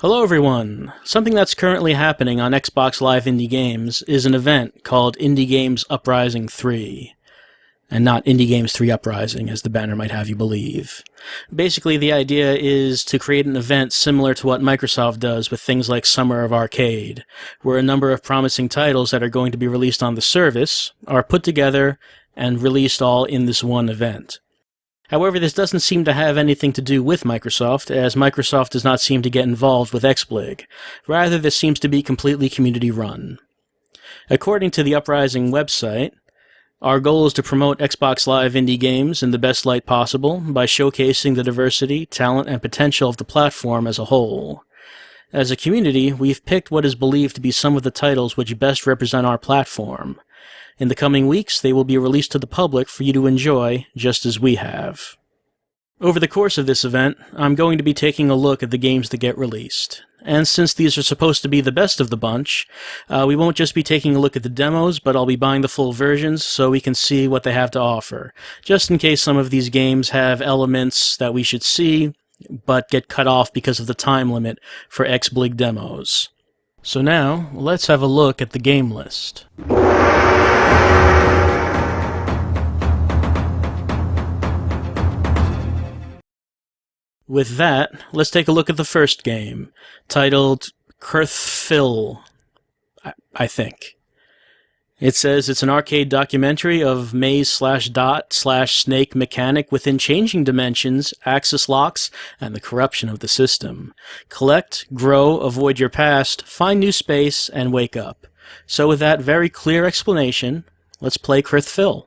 Hello everyone! Something that's currently happening on Xbox Live Indie Games is an event called Indie Games Uprising III. And not Indie Games 3 Uprising, as the banner might have you believe. Basically, the idea is to create an event similar to what Microsoft does with things like Summer of Arcade, where a number of promising titles that are going to be released on the service are put together and released all in this one event. However, this doesn't seem to have anything to do with Microsoft, as Microsoft does not seem to get involved with XBLIG. Rather, this seems to be completely community-run. According to the Uprising website, our goal is to promote Xbox Live indie games in the best light possible by showcasing the diversity, talent, and potential of the platform as a whole. As a community, we've picked what is believed to be some of the titles which best represent our platform. In the coming weeks, they will be released to the public for you to enjoy, just as we have. Over the course of this event, I'm going to be taking a look at the games that get released. And since these are supposed to be the best of the bunch, we won't just be taking a look at the demos, but I'll be buying the full versions so we can see what they have to offer, just in case some of these games have elements that we should see, but get cut off because of the time limit for XBLIG demos. So now, let's have a look at the game list. With that, let's take a look at the first game, titled qrth-phyl, I think. It says it's an arcade documentary of maze/dot/snake mechanic within changing dimensions, axis locks, and the corruption of the system. Collect, grow, avoid your past, find new space, and wake up. So with that very clear explanation, let's play qrth-phyl.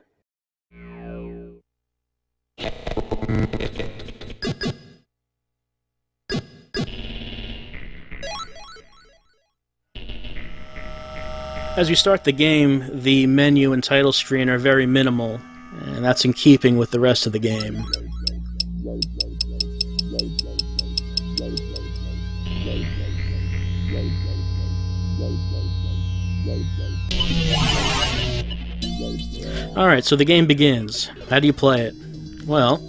As you start the game, the menu and title screen are very minimal, and that's in keeping with the rest of the game. Alright, so the game begins. How do you play it? Well,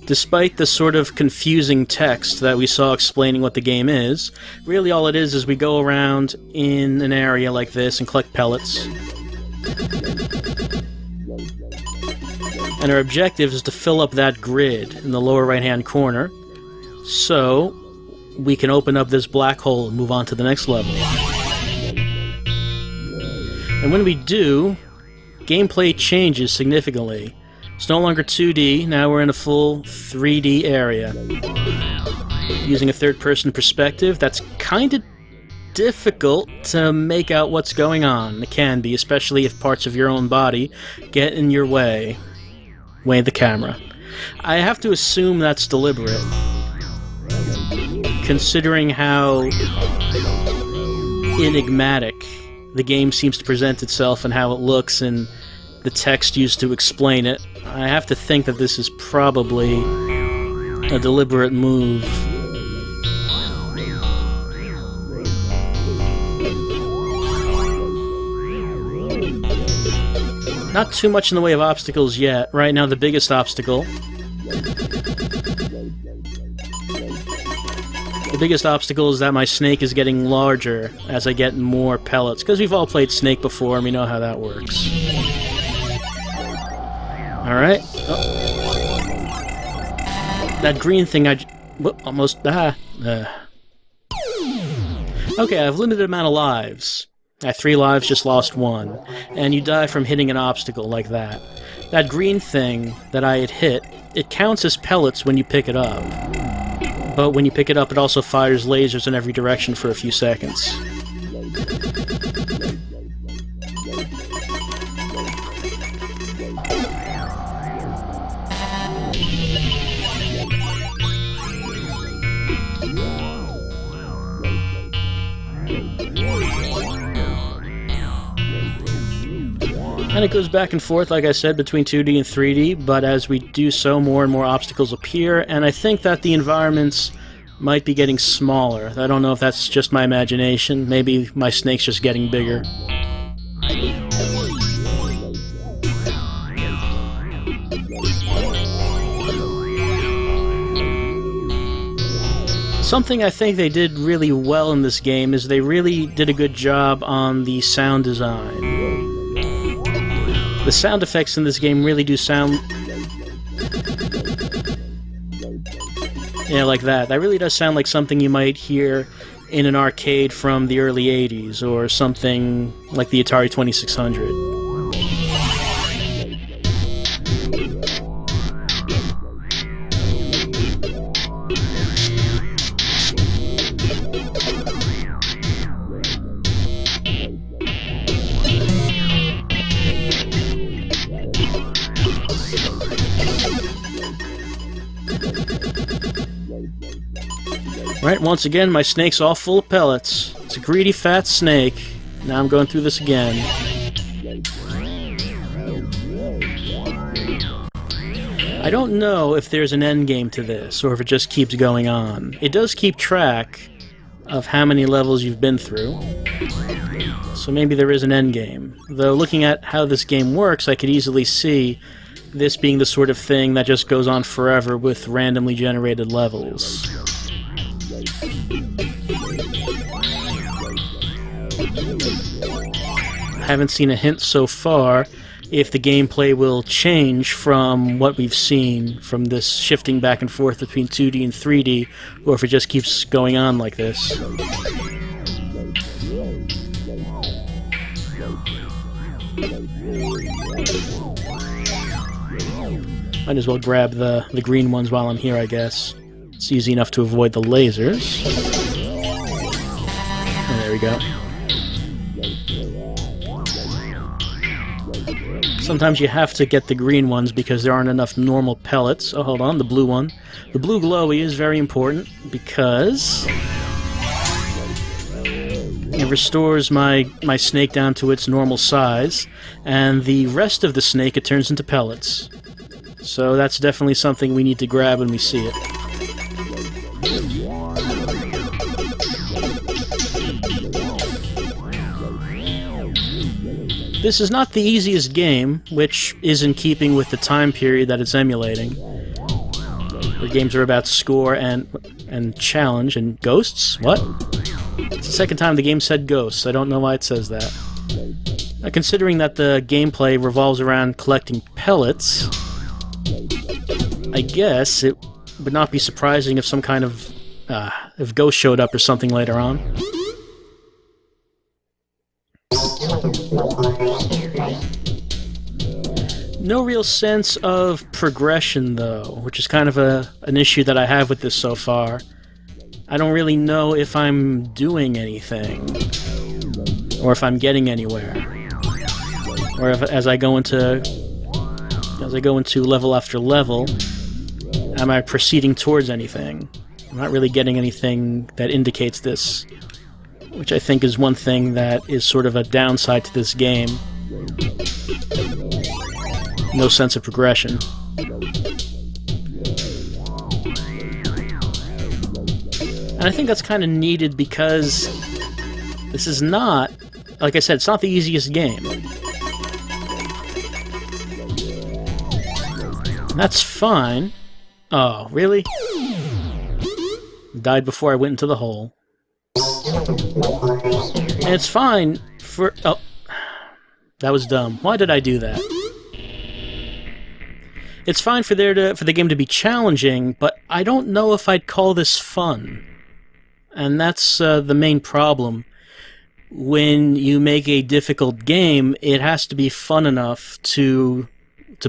despite the sort of confusing text that we saw explaining what the game is, really all it is we go around in an area like this and collect pellets. And our objective is to fill up that grid in the lower right-hand corner, so we can open up this black hole and move on to the next level. And when we do, gameplay changes significantly. It's no longer 2D, now we're in a full 3D area. Using a third-person perspective, that's kind of difficult to make out what's going on. It can be, especially if parts of your own body get in your way. Way the camera. I have to assume that's deliberate, considering how enigmatic the game seems to present itself and how it looks and the text used to explain it. I have to think that this is probably a deliberate move. Not too much in the way of obstacles yet. Right now, the biggest obstacle... The biggest obstacle is that my snake is getting larger as I get more pellets, because we've all played Snake before and we know how that works. Alright. Oh. That green thing almost... Okay, I have limited amount of lives. I have 3 lives, just lost 1. And you die from hitting an obstacle like that. That green thing that I had hit, it counts as pellets when you pick it up. But when you pick it up, it also fires lasers in every direction for a few seconds. And it goes back and forth, like I said, between 2D and 3D, but as we do so, more and more obstacles appear, and I think that the environments might be getting smaller. I don't know if that's just my imagination. Maybe my snake's just getting bigger. Something I think they did really well in this game is they really did a good job on the sound design. The sound effects in this game really do sound... yeah, like that. That really does sound like something you might hear in an arcade from the early 80s, or something like the Atari 2600. Right, once again, my snake's all full of pellets. It's a greedy, fat snake. Now I'm going through this again. I don't know if there's an end game to this, or if it just keeps going on. It does keep track of how many levels you've been through, so maybe there is an end game. Though, looking at how this game works, I could easily see this being the sort of thing that just goes on forever with randomly generated levels. I haven't seen a hint so far if the gameplay will change from what we've seen, from this shifting back and forth between 2D and 3D, or if it just keeps going on like this. Might as well grab the green ones while I'm here, I guess. It's easy enough to avoid the lasers. Oh, there we go. Sometimes you have to get the green ones because there aren't enough normal pellets. Oh, hold on, the blue one. The blue glowy is very important because it restores my snake down to its normal size, and the rest of the snake it turns into pellets. So that's definitely something we need to grab when we see it. This is not the easiest game, which is in keeping with the time period that it's emulating. The games are about score and challenge and ghosts? What? It's the second time the game said ghosts. I don't know why it says that. Now, considering that the gameplay revolves around collecting pellets, I guess it would not be surprising if some kind of if ghost showed up or something later on. No real sense of progression, though, which is kind of an issue that I have with this so far. I don't really know if I'm doing anything, or if I'm getting anywhere, or if as I go into level after level, am I proceeding towards anything? I'm not really getting anything that indicates this, which I think is one thing that is sort of a downside to this game. No sense of progression. And I think that's kind of needed because this is not, like I said, it's not the easiest game. And that's fine. Oh, really? Died before I went into the hole. And it's fine for... Oh. That was dumb. Why did I do that? It's fine for the game to be challenging, but I don't know if I'd call this fun. And that's the main problem. When you make a difficult game, it has to be fun enough to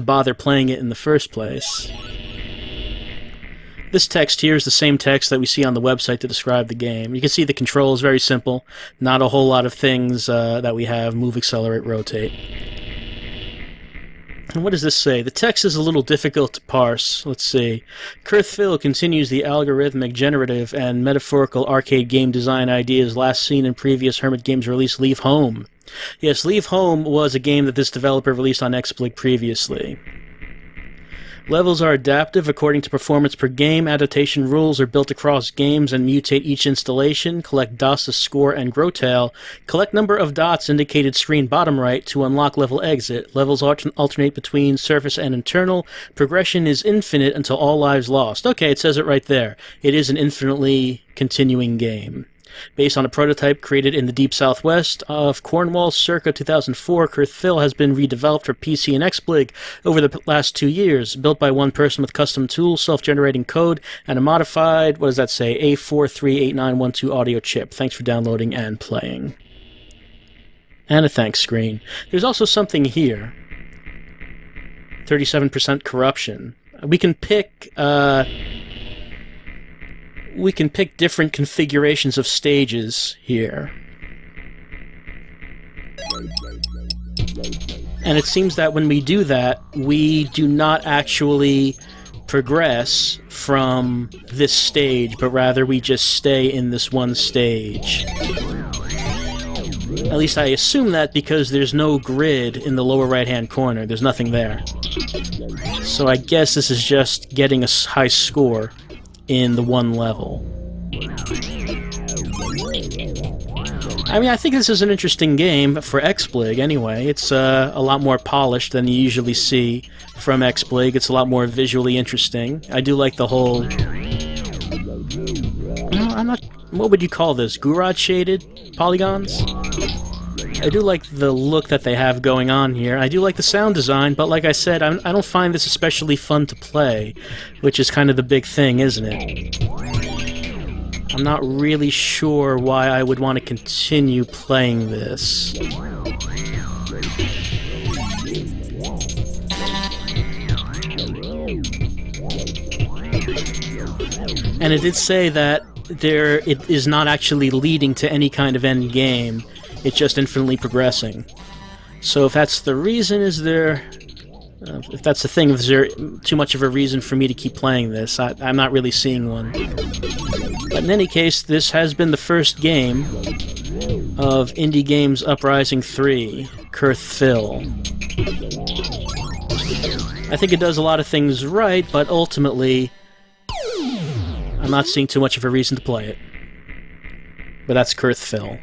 bother playing it in the first place. This text here is the same text that we see on the website to describe the game. You can see the control is very simple. Not a whole lot of things that we have: move, accelerate, rotate. And what does this say? The text is a little difficult to parse. Let's see. qrth-phyl continues the algorithmic, generative, and metaphorical arcade game design ideas last seen in previous Hermit Games release Leave Home. Yes, Leave Home was a game that this developer released on XBLIG previously. Levels are adaptive according to performance per game. Adaptation rules are built across games and mutate each installation. Collect dots to score and grow tail. Collect number of dots indicated screen bottom right to unlock level exit. Levels alternate between surface and internal. Progression is infinite until all lives lost. Okay, it says it right there. It is an infinitely continuing game. Based on a prototype created in the deep southwest of Cornwall circa 2004, qrth-phyl has been redeveloped for PC and XBLIG over the last 2 years. Built by one person with custom tools, self-generating code, and a modified, what does that say, A438912 audio chip. Thanks for downloading and playing. And a thanks screen. There's also something here. 37% corruption. We can pick different configurations of stages here. And it seems that when we do that, we do not actually progress from this stage, but rather we just stay in this one stage. At least I assume that because there's no grid in the lower right-hand corner. There's nothing there. So I guess this is just getting a high score in the one level. I mean, I think this is an interesting game for XBLIG anyway. It's a lot more polished than you usually see from XBLIG. It's a lot more visually interesting. I do like the whole... I'm not... What would you call this? Gurad shaded polygons? I do like the look that they have going on here. I do like the sound design, but like I said, I don't find this especially fun to play, which is kind of the big thing, isn't it? I'm not really sure why I would want to continue playing this. And it did say that it is not actually leading to any kind of end game. It's just infinitely progressing. So if that's the reason, if that's the thing, is there too much of a reason for me to keep playing this? I'm not really seeing one. But in any case, this has been the first game of Indie Games Uprising III, qrth-phyl. I think it does a lot of things right, but ultimately, I'm not seeing too much of a reason to play it. But that's qrth-phyl.